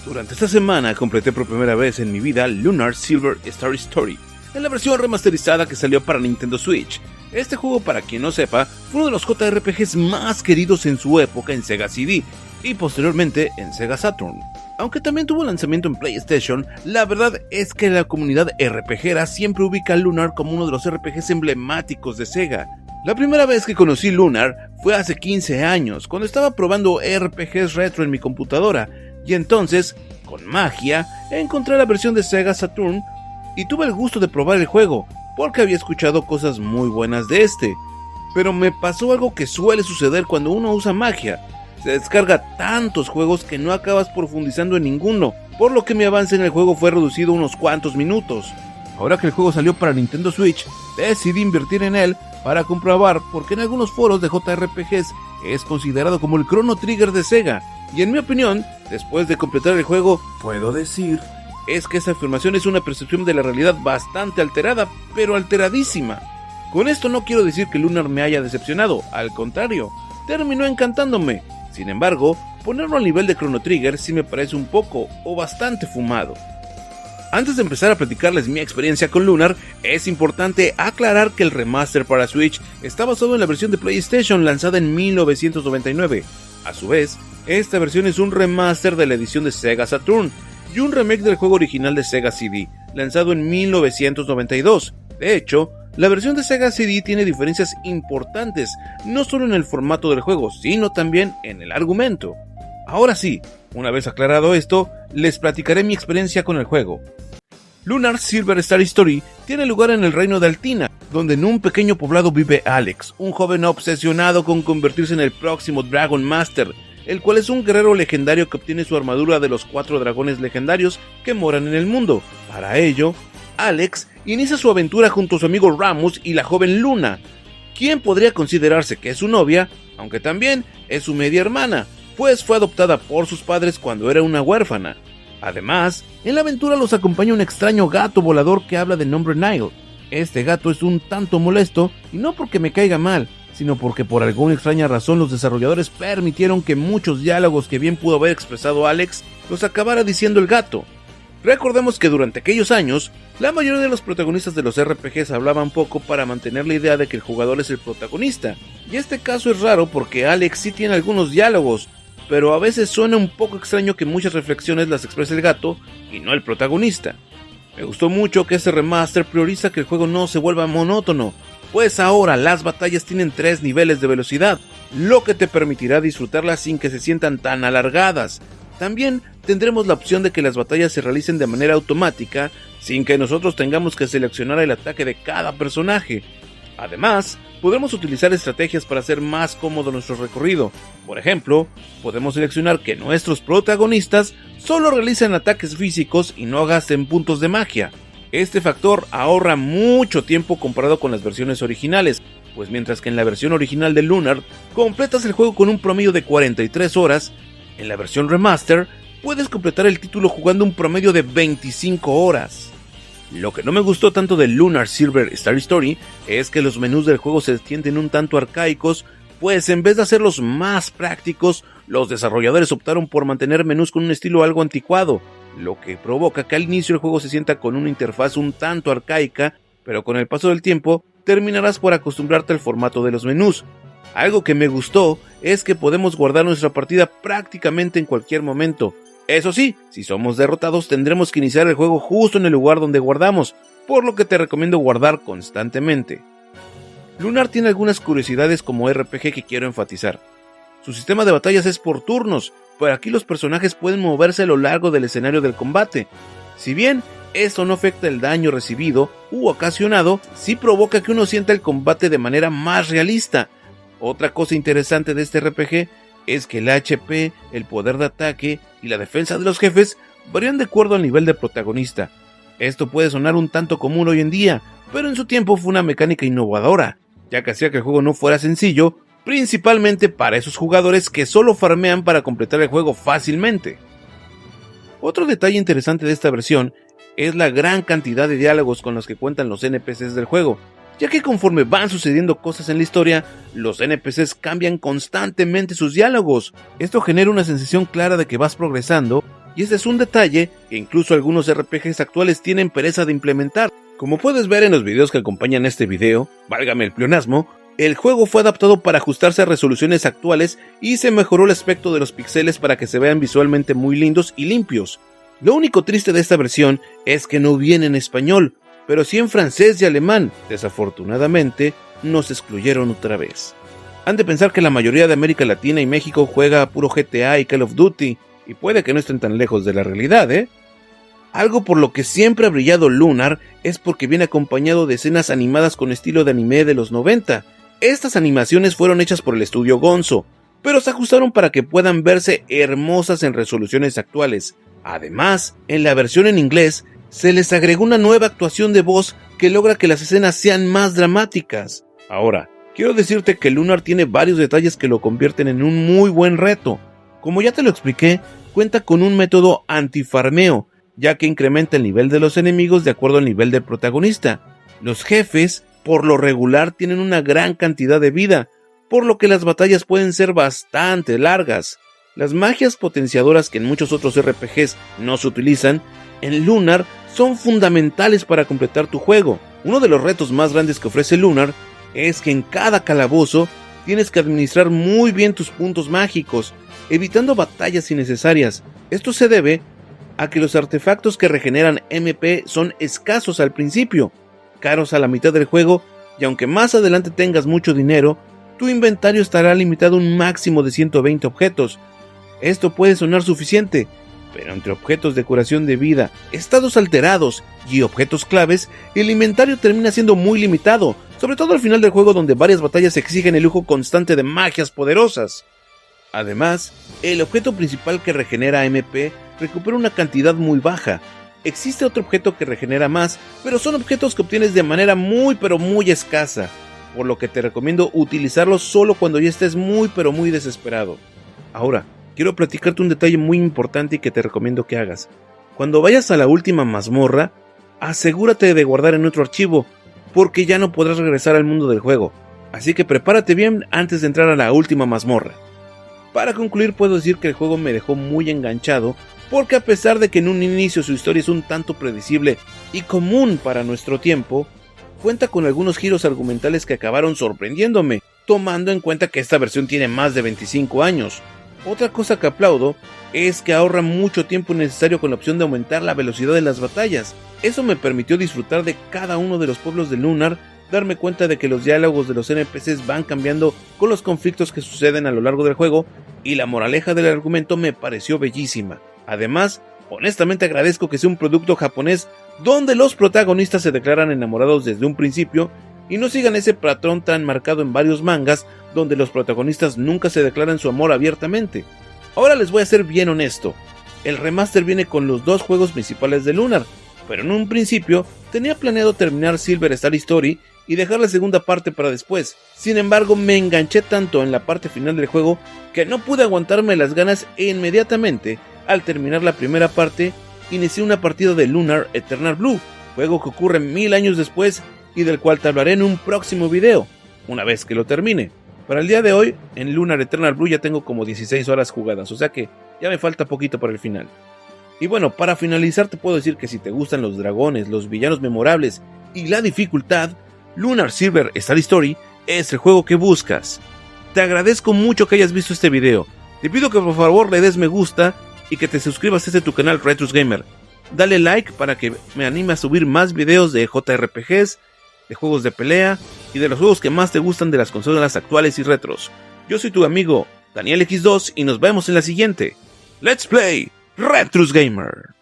Durante esta semana completé por primera vez en mi vida Lunar Silver Star Story, en la versión remasterizada que salió para Nintendo Switch. Este juego, para quien no sepa, fue uno de los JRPGs más queridos en su época en Sega CD y posteriormente en Sega Saturn. Aunque también tuvo lanzamiento en PlayStation, la verdad es que la comunidad RPGera siempre ubica a Lunar como uno de los RPGs emblemáticos de Sega. La primera vez que conocí Lunar fue hace 15 años, cuando estaba probando RPGs retro en mi computadora, y entonces, con magia, encontré la versión de Sega Saturn y tuve el gusto de probar el juego, porque había escuchado cosas muy buenas de este. Pero me pasó algo que suele suceder cuando uno usa magia. Se descarga tantos juegos que no acabas profundizando en ninguno, por lo que mi avance en el juego fue reducido unos cuantos minutos. Ahora que el juego salió para Nintendo Switch, decidí invertir en él para comprobar, porque en algunos foros de JRPGs es considerado como el Chrono Trigger de Sega, y en mi opinión, después de completar el juego, puedo decir es que esa afirmación es una percepción de la realidad bastante alterada, pero alteradísima. Con esto no quiero decir que Lunar me haya decepcionado, al contrario, terminó encantándome. Sin embargo, ponerlo al nivel de Chrono Trigger sí me parece un poco o bastante fumado. Antes de empezar a platicarles mi experiencia con Lunar, es importante aclarar que el remaster para Switch está basado en la versión de PlayStation lanzada en 1999. A su vez, esta versión es un remaster de la edición de Sega Saturn y un remake del juego original de Sega CD, lanzado en 1992. De hecho, la versión de Sega CD tiene diferencias importantes, no solo en el formato del juego, sino también en el argumento. Ahora sí, una vez aclarado esto, les platicaré mi experiencia con el juego. Lunar Silver Star Story tiene lugar en el reino de Altina, donde en un pequeño poblado vive Alex, un joven obsesionado con convertirse en el próximo Dragon Master, el cual es un guerrero legendario que obtiene su armadura de los 4 dragones legendarios que moran en el mundo. Para ello, Alex inicia su aventura junto a su amigo Ramus y la joven Luna, quien podría considerarse que es su novia, aunque también es su media hermana, pues fue adoptada por sus padres cuando era una huérfana. Además, en la aventura los acompaña un extraño gato volador que habla de nombre Nile. Este gato es un tanto molesto, y no porque me caiga mal, sino porque por alguna extraña razón los desarrolladores permitieron que muchos diálogos que bien pudo haber expresado Alex los acabara diciendo el gato. Recordemos que durante aquellos años, la mayoría de los protagonistas de los RPGs hablaban poco para mantener la idea de que el jugador es el protagonista, y este caso es raro porque Alex sí tiene algunos diálogos, pero a veces suena un poco extraño que muchas reflexiones las exprese el gato y no el protagonista. Me gustó mucho que este remaster prioriza que el juego no se vuelva monótono, pues ahora las batallas tienen 3 niveles de velocidad, lo que te permitirá disfrutarlas sin que se sientan tan alargadas. También tendremos la opción de que las batallas se realicen de manera automática, sin que nosotros tengamos que seleccionar el ataque de cada personaje. Además, podremos utilizar estrategias para hacer más cómodo nuestro recorrido. Por ejemplo, podemos seleccionar que nuestros protagonistas solo realicen ataques físicos y no gasten puntos de magia. Este factor ahorra mucho tiempo comparado con las versiones originales, pues mientras que en la versión original de Lunar completas el juego con un promedio de 43 horas, en la versión remaster puedes completar el título jugando un promedio de 25 horas. Lo que no me gustó tanto de Lunar Silver Star Story es que los menús del juego se sienten un tanto arcaicos, pues en vez de hacerlos más prácticos, los desarrolladores optaron por mantener menús con un estilo algo anticuado, lo que provoca que al inicio el juego se sienta con una interfaz un tanto arcaica, pero con el paso del tiempo terminarás por acostumbrarte al formato de los menús. Algo que me gustó es que podemos guardar nuestra partida prácticamente en cualquier momento. Eso sí, si somos derrotados tendremos que iniciar el juego justo en el lugar donde guardamos, por lo que te recomiendo guardar constantemente. Lunar tiene algunas curiosidades como RPG que quiero enfatizar. Su sistema de batallas es por turnos, pero aquí los personajes pueden moverse a lo largo del escenario del combate. Si bien esto no afecta el daño recibido u ocasionado, sí provoca que uno sienta el combate de manera más realista. Otra cosa interesante de este RPG es que el HP, el poder de ataque y la defensa de los jefes varían de acuerdo al nivel del protagonista. Esto puede sonar un tanto común hoy en día, pero en su tiempo fue una mecánica innovadora, ya que hacía que el juego no fuera sencillo, principalmente para esos jugadores que solo farmean para completar el juego fácilmente. Otro detalle interesante de esta versión es la gran cantidad de diálogos con los que cuentan los NPCs del juego, ya que conforme van sucediendo cosas en la historia, los NPCs cambian constantemente sus diálogos. Esto genera una sensación clara de que vas progresando y este es un detalle que incluso algunos RPGs actuales tienen pereza de implementar. Como puedes ver en los videos que acompañan este video, válgame el pleonasmo, el juego fue adaptado para ajustarse a resoluciones actuales y se mejoró el aspecto de los píxeles para que se vean visualmente muy lindos y limpios. Lo único triste de esta versión es que no viene en español, pero sí en francés y alemán. Desafortunadamente, nos excluyeron otra vez. Han de pensar que la mayoría de América Latina y México juega a puro GTA y Call of Duty, y puede que no estén tan lejos de la realidad, ¿eh? Algo por lo que siempre ha brillado Lunar es porque viene acompañado de escenas animadas con estilo de anime de los 90. Estas animaciones fueron hechas por el estudio Gonzo, pero se ajustaron para que puedan verse hermosas en resoluciones actuales. Además, en la versión en inglés, se les agregó una nueva actuación de voz que logra que las escenas sean más dramáticas. Ahora, quiero decirte que Lunar tiene varios detalles que lo convierten en un muy buen reto. Como ya te lo expliqué, cuenta con un método antifarmeo, ya que incrementa el nivel de los enemigos de acuerdo al nivel del protagonista. Los jefes, por lo regular, tienen una gran cantidad de vida, por lo que las batallas pueden ser bastante largas. Las magias potenciadoras que en muchos otros RPGs no se utilizan, en Lunar son fundamentales para completar tu juego. Uno de los retos más grandes que ofrece Lunar es que en cada calabozo tienes que administrar muy bien tus puntos mágicos, evitando batallas innecesarias. Esto se debe a que los artefactos que regeneran MP son escasos al principio, caros a la mitad del juego, y aunque más adelante tengas mucho dinero, tu inventario estará limitado a un máximo de 120 objetos. Esto puede sonar suficiente, pero entre objetos de curación de vida, estados alterados y objetos claves, el inventario termina siendo muy limitado, sobre todo al final del juego donde varias batallas exigen el lujo constante de magias poderosas. Además, el objeto principal que regenera MP recupera una cantidad muy baja. Existe otro objeto que regenera más, pero son objetos que obtienes de manera muy escasa, por lo que te recomiendo utilizarlos solo cuando ya estés muy desesperado. Ahora, quiero platicarte un detalle muy importante y que te recomiendo que hagas. Cuando vayas a la última mazmorra, asegúrate de guardar en otro archivo, porque ya no podrás regresar al mundo del juego. Así que prepárate bien antes de entrar a la última mazmorra. Para concluir, puedo decir que el juego me dejó muy enganchado, porque a pesar de que en un inicio su historia es un tanto predecible y común para nuestro tiempo, cuenta con algunos giros argumentales que acabaron sorprendiéndome, tomando en cuenta que esta versión tiene más de 25 años. Otra cosa que aplaudo es que ahorra mucho tiempo innecesario con la opción de aumentar la velocidad de las batallas. Eso me permitió disfrutar de cada uno de los pueblos de Lunar, darme cuenta de que los diálogos de los NPCs van cambiando con los conflictos que suceden a lo largo del juego, y la moraleja del argumento me pareció bellísima. Además, honestamente agradezco que sea un producto japonés donde los protagonistas se declaran enamorados desde un principio y no sigan ese patrón tan marcado en varios mangas donde los protagonistas nunca se declaran su amor abiertamente. Ahora les voy a ser bien honesto, el remaster viene con los dos juegos principales de Lunar, pero en un principio tenía planeado terminar Silver Star Story y dejar la segunda parte para después. Sin embargo, me enganché tanto en la parte final del juego que no pude aguantarme las ganas e inmediatamente, al terminar la primera parte, inicié una partida de Lunar Eternal Blue, juego que ocurre 1000 años después y del cual te hablaré en un próximo video, una vez que lo termine. Para el día de hoy, en Lunar Eternal Blue ya tengo como 16 horas jugadas, o sea que ya me falta poquito para el final. Y bueno, para finalizar te puedo decir que si te gustan los dragones, los villanos memorables y la dificultad, Lunar Silver Star Story es el juego que buscas. Te agradezco mucho que hayas visto este video. Te pido que por favor le des me gusta y que te suscribas a tu canal Retrus Gamer. Dale like para que me anime a subir más videos de JRPGs, de juegos de pelea y de los juegos que más te gustan de las consolas actuales y retros. Yo soy tu amigo Daniel X2 y nos vemos en la siguiente. Let's Play Retrus Gamer.